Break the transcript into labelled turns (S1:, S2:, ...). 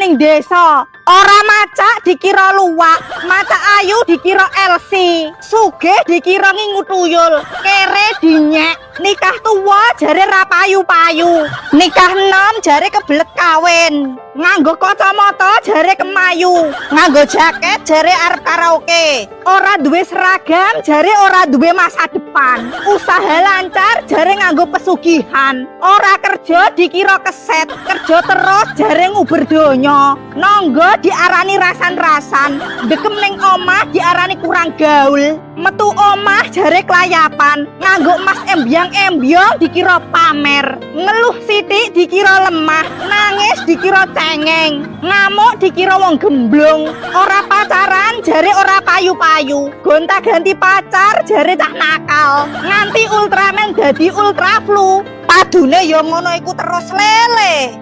S1: ning desa. Ora macak dikira luwak, mata ayu dikira Elsi, sugih dikira ngingu tuyul, kere dinyek. Nikah tua jare ra payu-payu, nikah enom jare kebelet kawin, nganggo kacamata jare kemayu, nganggo jaket jare arep karaoke, ora duwe seragam jare ora duwe masa depan, usaha lancar jare nganggo pesugihan, ora kerja dikira keset, kerja terus jare nguber donya, nonggo diarani rasan-rasan, dekem ning omah diarani kurang gaul, metu omah jare kelayapan, nganggo emas embyang dikira pamer, ngeluh sithik dikira lemah, nangis dikira cengeng, ngamuk dikira wong gemblung, ora pacaran jare ora payu-payu, gonta-ganti pacar jare cah nakal, nganti Ultraman dadi Ultra Flu, padune ya ngono iku terus lele.